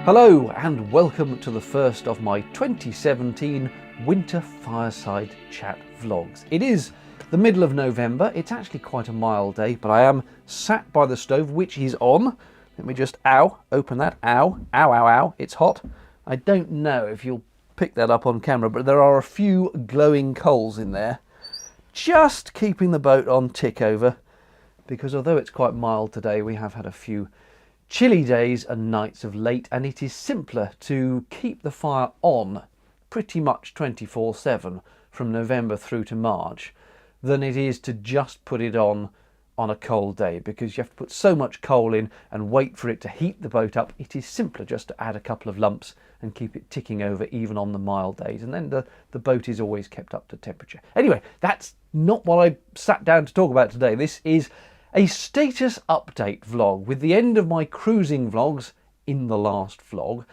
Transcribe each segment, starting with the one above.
Hello and welcome to the first of my 2017 Winter Fireside Chat vlogs. It is the middle of November. It's actually quite a mild day, but I am sat by the stove, which is on. Let me just, open that. Ow. It's hot. I don't know if you'll pick that up on camera, but there are a few glowing coals in there. Just keeping the boat on tick over, because although it's quite mild today, we have had a few chilly days and nights of late, and it is simpler to keep the fire on pretty much 24/7 from November through to March than it is to just put it on a cold day, because you have to put so much coal in and wait for it to heat the boat up. It is simpler just to add a couple of lumps and keep it ticking over even on the mild days, and then the boat is always kept up to temperature. Anyway, that's not what I sat down to talk about today. This is a status update vlog with the end of my cruising vlogs in the last vlog.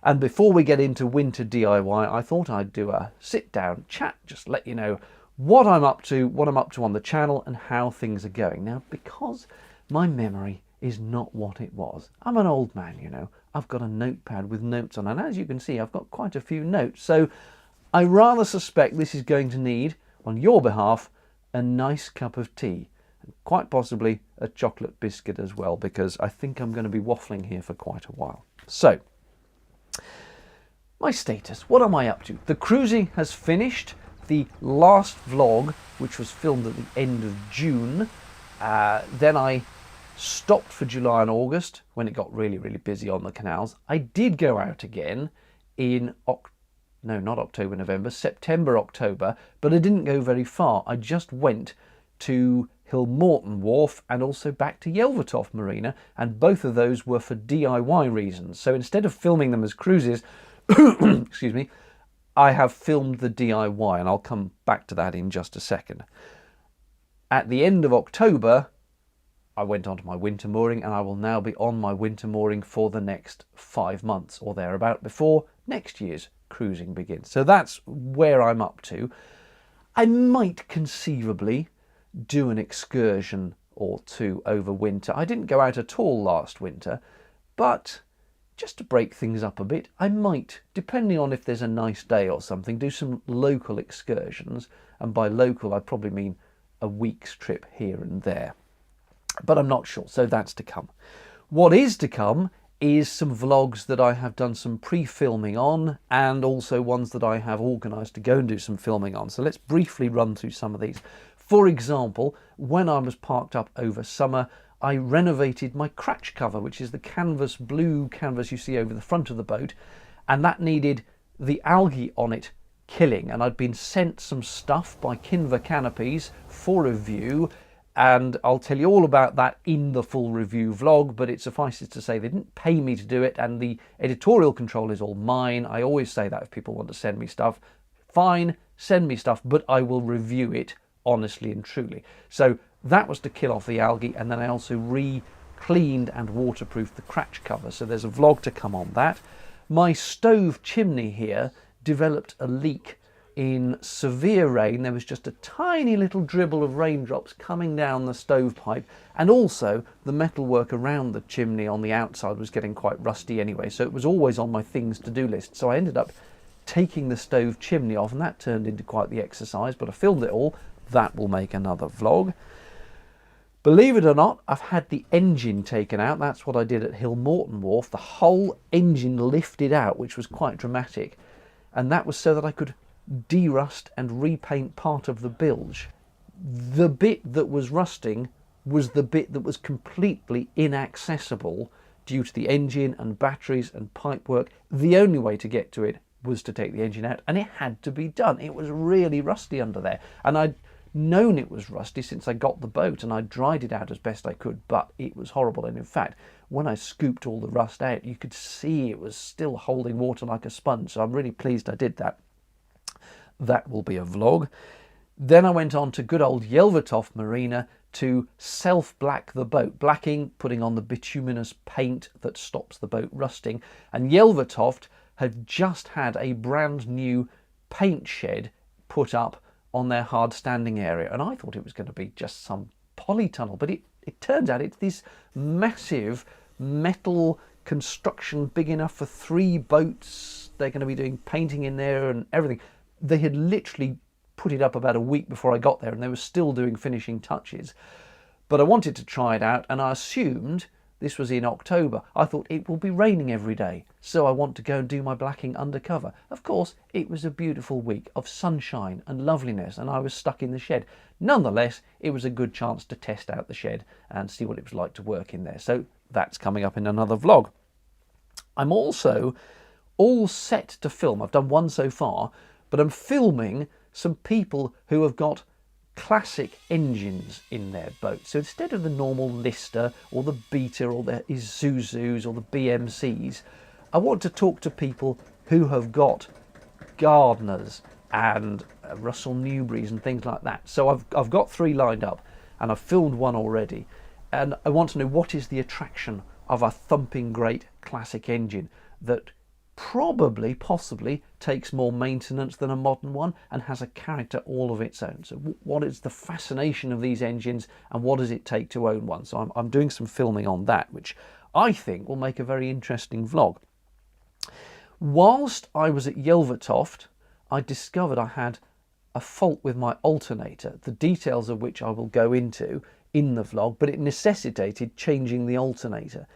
And before we get into winter DIY, I thought I'd do a sit down chat, just let you know what I'm up to on the channel and how things are going. Now, because my memory is not what it was, I'm an old man, you know, I've got a notepad with notes on, and as you can see, I've got quite a few notes. So I rather suspect this is going to need, on your behalf, a nice cup of tea. Quite possibly a chocolate biscuit as well, because I think I'm going to be waffling here for quite a while. So, my status, what am I up to? The cruising has finished. The last vlog, which was filmed at the end of June, then I stopped for July and August when it got really, really busy on the canals. I did go out again in September, October, but I didn't go very far. I just went to Hillmorton Wharf and also back to Yelvertoft Marina, and both of those were for DIY reasons. So instead of filming them as cruises, excuse me, I have filmed the DIY, and I'll come back to that in just a second. At the end of October, I went onto my winter mooring, and I will now be on my winter mooring for the next 5 months or thereabout before next year's cruising begins. So that's where I'm up to. I might conceivably do an excursion or two over winter. I didn't go out at all last winter, but just to break things up a bit, I might, depending on if there's a nice day or something, do some local excursions. And by local, I probably mean a week's trip here and there. But I'm not sure, so that's to come. What is to come is some vlogs that I have done some pre-filming on, and also ones that I have organised to go and do some filming on. So let's briefly run through some of these. For example, when I was parked up over summer, I renovated my cratch cover, which is the blue canvas you see over the front of the boat, and that needed the algae on it killing. And I'd been sent some stuff by Kinver Canopies for review, and I'll tell you all about that in the full review vlog, but it suffices to say they didn't pay me to do it, and the editorial control is all mine. I always say that if people want to send me stuff, fine, send me stuff, but I will review it honestly and truly. So that was to kill off the algae, and then I also re-cleaned and waterproofed the cratch cover. So there's a vlog to come on that. My stove chimney here developed a leak in severe rain. There was just a tiny little dribble of raindrops coming down the stovepipe, and also the metalwork around the chimney on the outside was getting quite rusty anyway, so it was always on my things to do list. So I ended up taking the stove chimney off, and that turned into quite the exercise, but I filmed it all. That will make another vlog. Believe it or not, I've had the engine taken out. That's what I did at Hillmorton Wharf. The whole engine lifted out, which was quite dramatic. And that was so that I could de-rust and repaint part of the bilge. The bit that was rusting was the bit that was completely inaccessible due to the engine and batteries and pipework. The only way to get to it was to take the engine out, and it had to be done. It was really rusty under there, and I'd known it was rusty since I got the boat, and I dried it out as best I could, but it was horrible. And in fact, when I scooped all the rust out, you could see it was still holding water like a sponge. So I'm really pleased I did that. That will be a vlog. Then I went on to good old Yelvertoft Marina to self-black the boat. Blacking, putting on the bituminous paint that stops the boat rusting. And Yelvertoft had just had a brand new paint shed put up on their hard standing area, and I thought it was going to be just some polytunnel, but it turns out it's this massive metal construction big enough for 3 boats. They're going to be doing painting in there and everything. They had literally put it up about a week before I got there, and they were still doing finishing touches. But I wanted to try it out, and I assumed this was in October. I thought it will be raining every day, so I want to go and do my blacking undercover. Of course, it was a beautiful week of sunshine and loveliness, and I was stuck in the shed. Nonetheless, it was a good chance to test out the shed and see what it was like to work in there. So that's coming up in another vlog. I'm also all set to film. I've done one so far, but I'm filming some people who have got classic engines in their boat. So instead of the normal Lister or the Beta or the Isuzus or the BMCs, I want to talk to people who have got Gardners and Russell Newberys and things like that. So I've got 3 lined up, and I've filmed one already, and I want to know what is the attraction of a thumping great classic engine that probably, possibly, takes more maintenance than a modern one and has a character all of its own. So what is the fascination of these engines, and what does it take to own one? So I'm doing some filming on that, which I think will make a very interesting vlog. Whilst I was at Yelvertoft, I discovered I had a fault with my alternator, the details of which I will go into in the vlog, but it necessitated changing the alternator.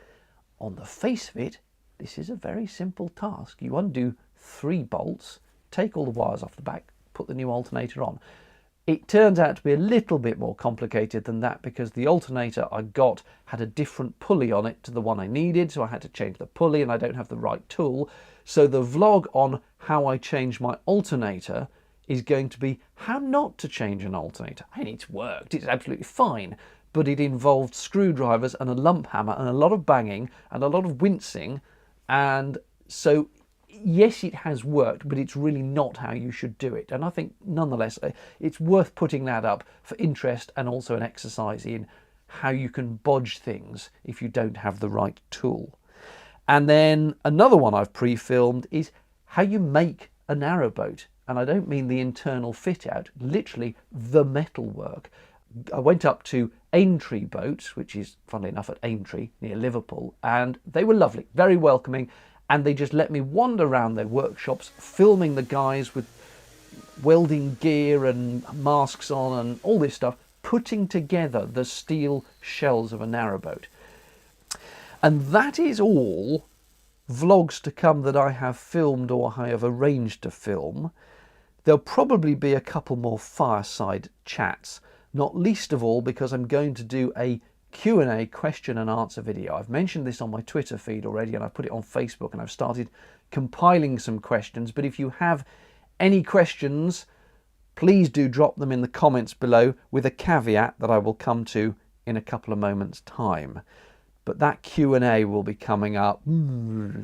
On the face of it, this is a very simple task. You undo 3 bolts, take all the wires off the back, put the new alternator on. It turns out to be a little bit more complicated than that, because the alternator I got had a different pulley on it to the one I needed, so I had to change the pulley, and I don't have the right tool. So the vlog on how I changed my alternator is going to be how not to change an alternator. And it's worked, it's absolutely fine, but it involved screwdrivers and a lump hammer and a lot of banging and a lot of wincing. And so, yes, it has worked, but it's really not how you should do it. And I think, nonetheless, it's worth putting that up for interest and also an exercise in how you can bodge things if you don't have the right tool. And then another one I've pre-filmed is how you make a narrowboat. And I don't mean the internal fit out, literally the metalwork. I went up to Aintree Boats, which is, funnily enough, at Aintree near Liverpool, and they were lovely, very welcoming, and they just let me wander around their workshops, filming the guys with welding gear and masks on and all this stuff, putting together the steel shells of a narrowboat. And that is all vlogs to come that I have filmed or I have arranged to film. There'll probably be a couple more fireside chats, not least of all because I'm going to do a Q&A, question and answer video. I've mentioned this on my Twitter feed already, and I've put it on Facebook, and I've started compiling some questions. But if you have any questions, please do drop them in the comments below, with a caveat that I will come to in a couple of moments' time. But that Q&A will be coming up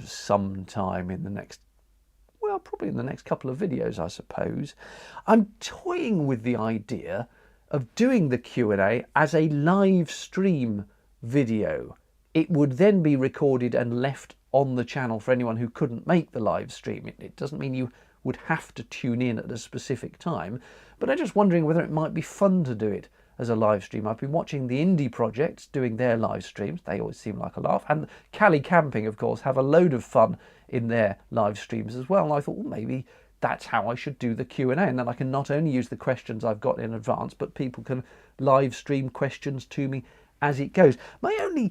sometime in the next, well, probably in the next couple of videos, I suppose. I'm toying with the idea of doing the Q&A as a live stream video. It would then be recorded and left on the channel for anyone who couldn't make the live stream. It doesn't mean you would have to tune in at a specific time, but I'm just wondering whether it might be fun to do it as a live stream. I've been watching the indie projects doing their live streams. They always seem like a laugh. And Cali Camping, of course, have a load of fun in their live streams as well. And I thought, well, maybe that's how I should do the Q&A, and then I can not only use the questions I've got in advance, but people can live stream questions to me as it goes. My only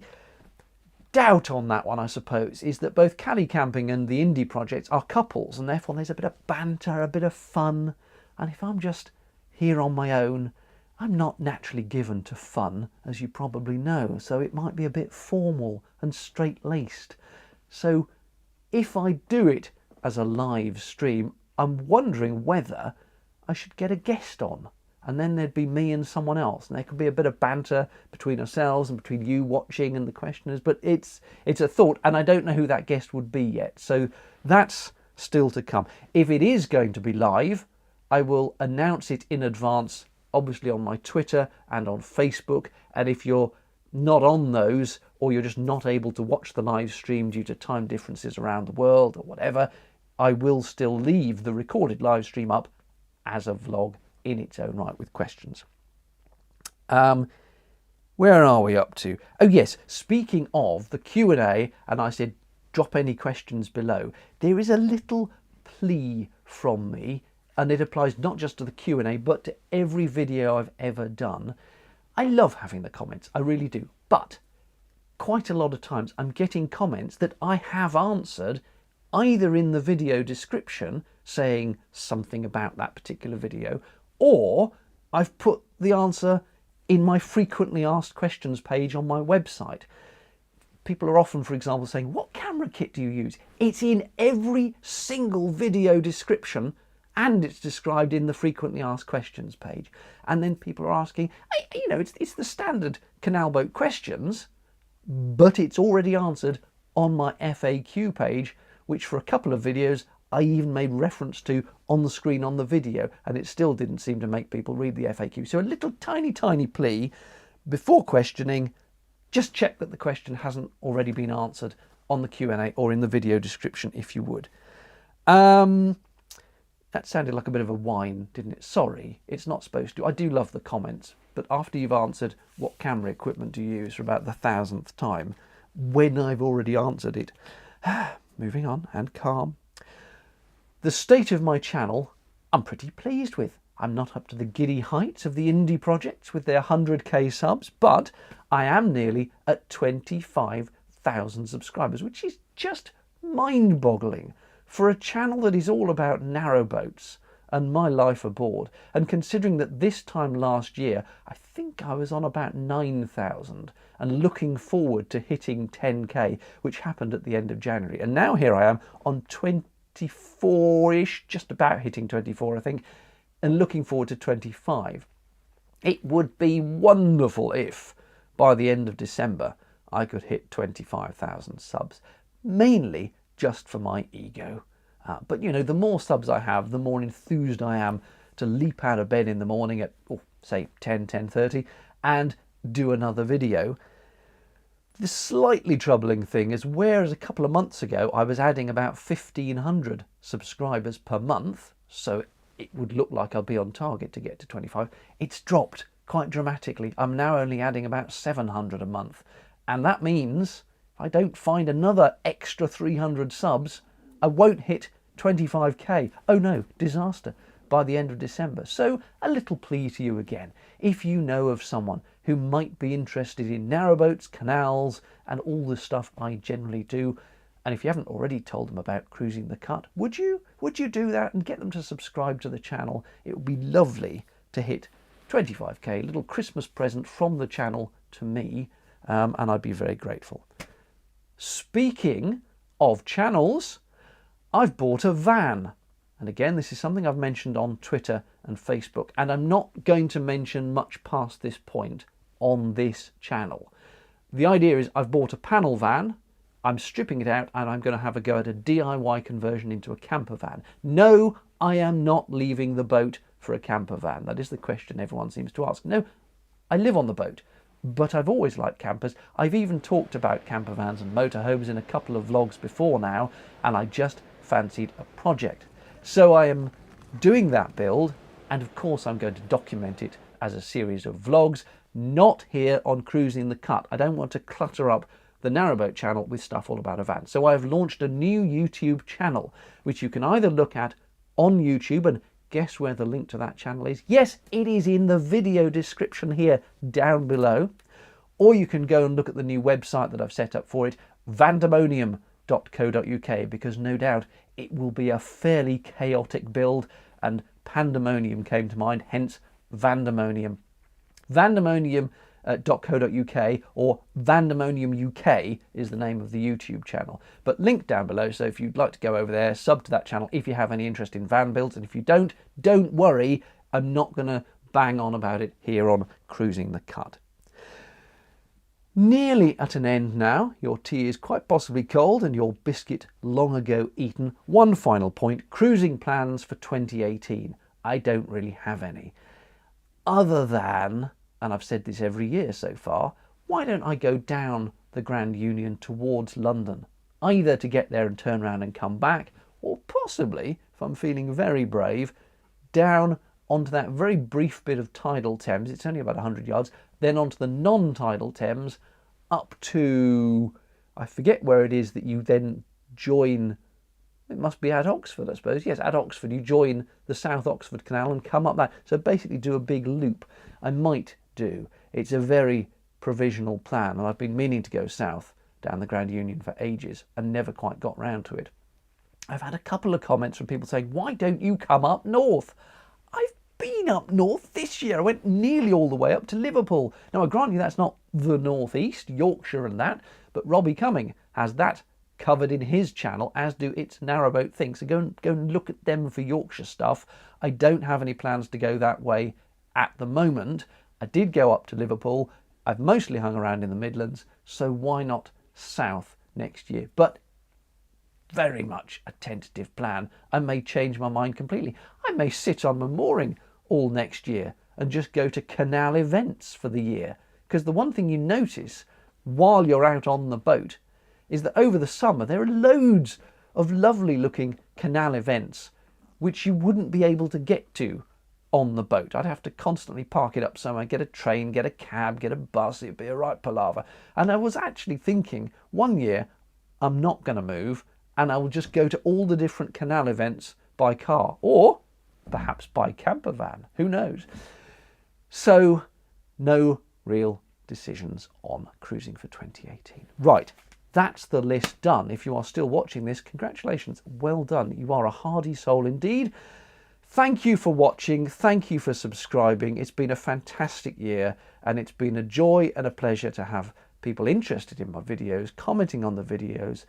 doubt on that one, I suppose, is that both Cali Camping and the indie projects are couples, and therefore there's a bit of banter, a bit of fun. And if I'm just here on my own, I'm not naturally given to fun, as you probably know, so it might be a bit formal and straight-laced. So if I do it as a live stream, I'm wondering whether I should get a guest on, and then there'd be me and someone else, and there could be a bit of banter between ourselves and between you watching and the questioners. But it's a thought, and I don't know who that guest would be yet, so that's still to come. If it is going to be live, I will announce it in advance, obviously on my Twitter and on Facebook. And if you're not on those, or you're just not able to watch the live stream due to time differences around the world or whatever, I will still leave the recorded live stream up as a vlog in its own right with questions. Where are we up to? Oh yes, speaking of the Q&A, and I said drop any questions below. There is a little plea from me, and it applies not just to the Q&A, but to every video I've ever done. I love having the comments, I really do. But quite a lot of times I'm getting comments that I have answered either in the video description saying something about that particular video, or I've put the answer in my frequently asked questions page on my website. People are often, for example, saying, what camera kit do you use? It's in every single video description, and it's described in the frequently asked questions page. And then people are asking, you know, it's the standard canal boat questions, but it's already answered on my FAQ page, which for a couple of videos I even made reference to on the screen on the video, and it still didn't seem to make people read the FAQ. So a little tiny plea before questioning: just check that the question hasn't already been answered on the Q&A or in the video description, if you would. That sounded like a bit of a whine, didn't it? Sorry, it's not supposed to. I do love the comments, but after you've answered what camera equipment do you use for about the 1000th time, when I've already answered it. Moving on, and calm. The state of my channel, I'm pretty pleased with. I'm not up to the giddy heights of the indie projects with their 100k subs, but I am nearly at 25,000 subscribers, which is just mind-boggling for a channel that is all about narrowboats and my life aboard. And considering that this time last year, I think I was on about 9,000 and looking forward to hitting 10k, which happened at the end of January. And now here I am on 24-ish, just about hitting 24, I think, and looking forward to 25. It would be wonderful if by the end of December I could hit 25,000 subs, mainly just for my ego. But you know, the more subs I have, the more enthused I am to leap out of bed in the morning at, say, 10:30 and do another video. The slightly troubling thing is, whereas a couple of months ago I was adding about 1,500 subscribers per month, so it would look like I'll be on target to get to 25, it's dropped quite dramatically. I'm now only adding about 700 a month, and that means if I don't find another extra 300 subs, I won't hit 25k. Oh no, disaster, by the end of December. So a little plea to you again. If you know of someone who might be interested in narrowboats, canals, and all the stuff I generally do, and if you haven't already told them about Cruising the Cut, would you do that and get them to subscribe to the channel? It would be lovely to hit 25k, a little Christmas present from the channel to me, and I'd be very grateful. Speaking of channels, I've bought a van. And again, this is something I've mentioned on Twitter and Facebook, and I'm not going to mention much past this point on this channel. The idea is I've bought a panel van, I'm stripping it out, and I'm going to have a go at a DIY conversion into a camper van. No, I am not leaving the boat for a camper van. That is the question everyone seems to ask. No, I live on the boat, but I've always liked campers. I've even talked about camper vans and motorhomes in a couple of vlogs before now, and I just fancied a project. So I am doing that build, and of course I'm going to document it as a series of vlogs, not here on Cruising the Cut. I don't want to clutter up the narrowboat channel with stuff all about a van. So I've launched a new YouTube channel, which you can either look at on YouTube, and guess where the link to that channel is? Yes, it is in the video description here down below. Or you can go and look at the new website that I've set up for it, vandemonium.co.uk, because no doubt it will be a fairly chaotic build, and pandemonium came to mind, hence Vandemonium. Vandemonium.co.uk or Vandemonium UK is the name of the YouTube channel, but link down below. So if you'd like to go over there, sub to that channel if you have any interest in van builds, and if you don't worry, I'm not going to bang on about it here on Cruising the Cut. Nearly at an end now. Your tea is quite possibly cold and your biscuit long ago eaten. One final point: cruising plans for 2018. I don't really have any, other than, and I've said this every year so far, why don't I go down the Grand Union towards London, either to get there and turn around and come back, or possibly, if I'm feeling very brave, down onto that very brief bit of tidal Thames. It's only about 100 yards, then onto the non-tidal Thames up to, I forget where it is that you then join. It must be at Oxford, I suppose. Yes, at Oxford, you join the South Oxford Canal and come up that. So basically do a big loop. I might do. It's a very provisional plan, and I've been meaning to go south down the Grand Union for ages and never quite got round to it. I've had a couple of comments from people saying, why don't you come up north? I've been up north this year. I went nearly all the way up to Liverpool. Now, I grant you that's not the northeast, Yorkshire and that, but Robbie Cumming has that covered in his channel, as do its narrowboat thing. So go and look at them for Yorkshire stuff. I don't have any plans to go that way at the moment. I did go up to Liverpool. I've mostly hung around in the Midlands, so why not south next year? But very much a tentative plan. I may change my mind completely. I may sit on my mooring all next year and just go to canal events for the year. Because the one thing you notice while you're out on the boat is that over the summer there are loads of lovely looking canal events which you wouldn't be able to get to on the boat. I'd have to constantly park it up somewhere, get a train, get a cab, get a bus. It'd be a right palaver. And I was actually thinking one year I'm not going to move and I will just go to all the different canal events by car, or perhaps by camper van, who knows. So no real decisions on cruising for 2018. Right, that's the list done. If you are still watching this, congratulations, well done. You are a hardy soul indeed. Thank you for watching, thank you for subscribing. It's been a fantastic year, and it's been a joy and a pleasure to have people interested in my videos, commenting on the videos,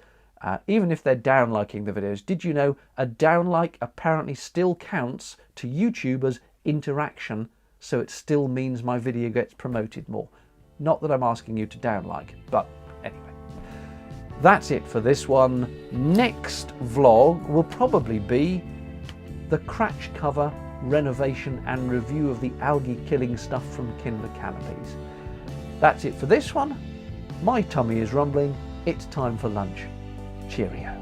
even if they're downliking the videos. Did you know a downlike apparently still counts to YouTubers' interaction, so it still means my video gets promoted more? Not that I'm asking you to downlike, but anyway. That's it for this one. Next vlog will probably be the cratch cover renovation and review of the algae killing stuff from Kinder Canopies. That's it for this one. My tummy is rumbling. It's time for lunch. Cheerio.